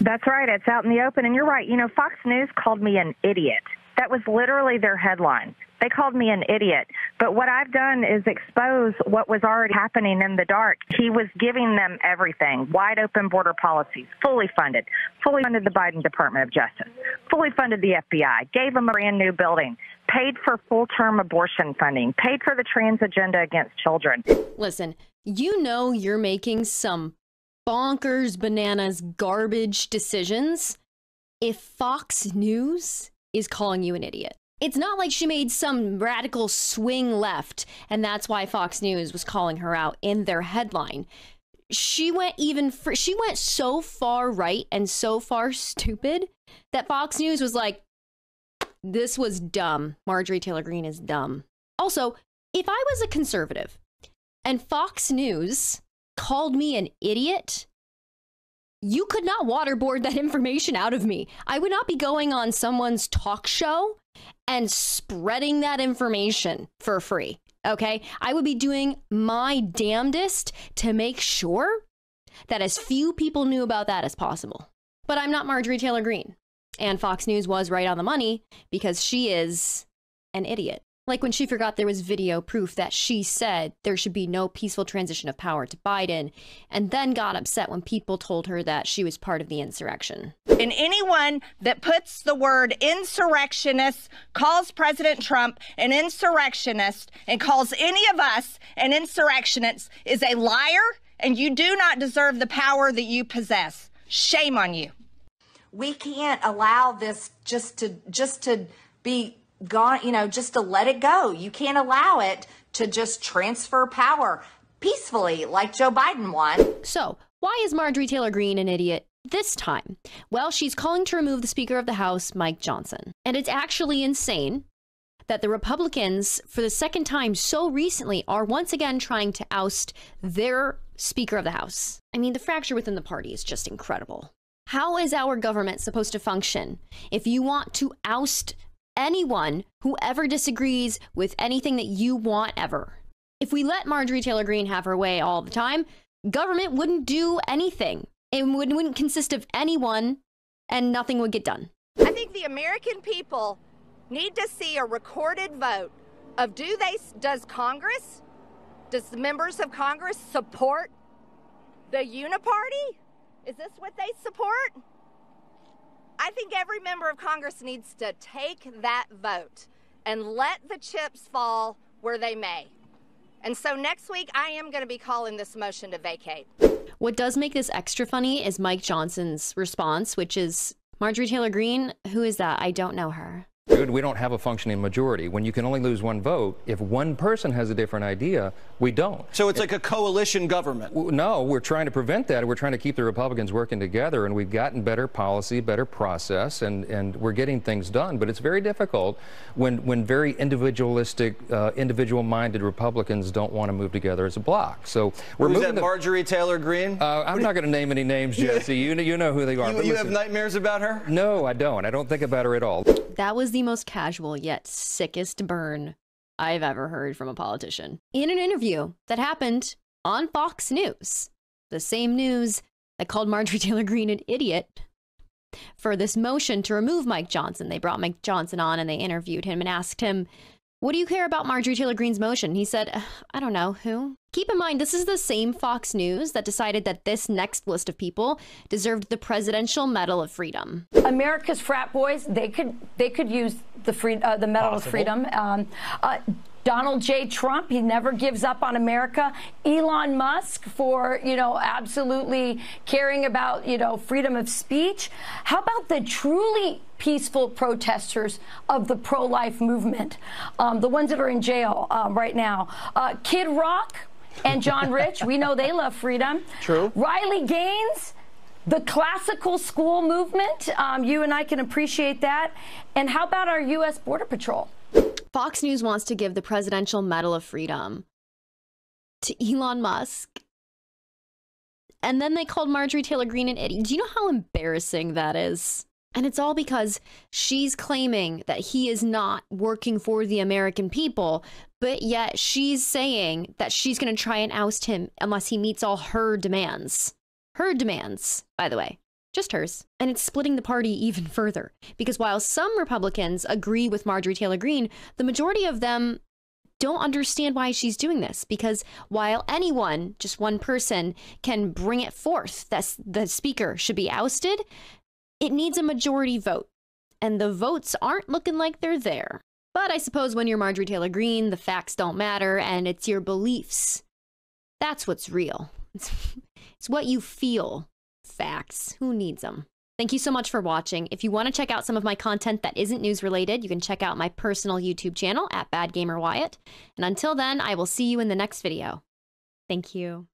That's right. It's out in the open. And you're right. You know, Fox News called me an idiot. That was literally their headline. They called me an idiot. But what I've done is expose what was already happening in the dark. He was giving them everything. Wide open border policies, fully funded the Biden Department of Justice, fully funded the FBI, gave them a brand new building, paid for full-term abortion funding, paid for the trans agenda against children. Listen, you know you're making some bonkers, bananas, garbage decisions if Fox News is calling you an idiot. It's not like she made some radical swing left, and that's why Fox News was calling her out in their headline. She went she went so far right and so far stupid that Fox News was like, this was dumb. Marjorie Taylor Greene is dumb. Also, if I was a conservative and Fox News called me an idiot, you could not waterboard that information out of me. I would not be going on someone's talk show and spreading that information for free, okay? I would be doing my damnedest to make sure that as few people knew about that as possible. But I'm not Marjorie Taylor Greene, and Fox News was right on the money because she is an idiot. Like when she forgot there was video proof that she said there should be no peaceful transition of power to Biden, and then got upset when people told her that she was part of the insurrection. And anyone that puts the word insurrectionist, calls President Trump an insurrectionist, and calls any of us an insurrectionist is a liar, and you do not deserve the power that you possess. Shame on you. We can't allow this just to be gone, you know, just to let it go. You can't allow it to just transfer power peacefully like Joe Biden won. So, why is Marjorie Taylor Greene an idiot this time? Well, she's calling to remove the Speaker of the House, Mike Johnson. And it's actually insane that the Republicans, for the second time so recently, are once again trying to oust their Speaker of the House. I mean, the fracture within the party is just incredible. How is our government supposed to function if you want to oust anyone who ever disagrees with anything that you want ever? If we let Marjorie Taylor Greene have her way all the time, government wouldn't do anything. It wouldn't consist of anyone, and nothing would get done. I think the American people need to see a recorded vote of does Congress, does the members of Congress support the uniparty? Is this what they support? I think every member of Congress needs to take that vote and let the chips fall where they may. And so next week, I am going to be calling this motion to vacate. What does make this extra funny is Mike Johnson's response, which is, Marjorie Taylor Greene, who is that? I don't know her. We don't have a functioning majority. When you can only lose one vote, if one person has a different idea, we don't. So it's like a coalition government? No, we're trying to prevent that. We're trying to keep the Republicans working together, and we've gotten better policy, better process, and we're getting things done. But it's very difficult when very individualistic, individual-minded Republicans don't want to move together as a bloc. So we're moving. Who's that, Marjorie Taylor Greene? I'm not going to name any names, Jesse. You know who they are. You have nightmares about her? No, I don't. I don't think about her at all. That was the most casual yet sickest burn I've ever heard from a politician. In an interview that happened on Fox News, the same news that called Marjorie Taylor Greene an idiot for this motion to remove Mike Johnson. They brought Mike Johnson on and they interviewed him and asked him, what do you care about Marjorie Taylor Greene's motion? He said, I don't know, who? Keep in mind, this is the same Fox News that decided that this next list of people deserved the Presidential Medal of Freedom. America's frat boys, they could use the Medal of Freedom. Donald J. Trump, he never gives up on America. Elon Musk for, absolutely caring about, freedom of speech. How about the truly peaceful protesters of the pro-life movement, the ones that are in jail right now? Kid Rock and John Rich, we know they love freedom. True. Riley Gaines, the classical school movement, you and I can appreciate that. And how about our U.S. Border Patrol? Fox News wants to give the Presidential Medal of Freedom to Elon Musk. And then they called Marjorie Taylor Greene an idiot. Do you know how embarrassing that is? And it's all because she's claiming that he is not working for the American people, but yet she's saying that she's going to try and oust him unless he meets all her demands. Her demands, by the way. just hers. And it's splitting the party even further. Because while some Republicans agree with Marjorie Taylor Greene, the majority of them don't understand why she's doing this. Because while anyone, just one person, can bring it forth that the speaker should be ousted, it needs a majority vote. And the votes aren't looking like they're there. But I suppose when you're Marjorie Taylor Greene, the facts don't matter, and it's your beliefs. That's what's real. It's what you feel. Facts. Who needs them? Thank you so much for watching. If you want to check out some of my content that isn't news related, you can check out my personal YouTube channel at Bad Gamer Wyatt. And until then, I will see you in the next video. Thank you.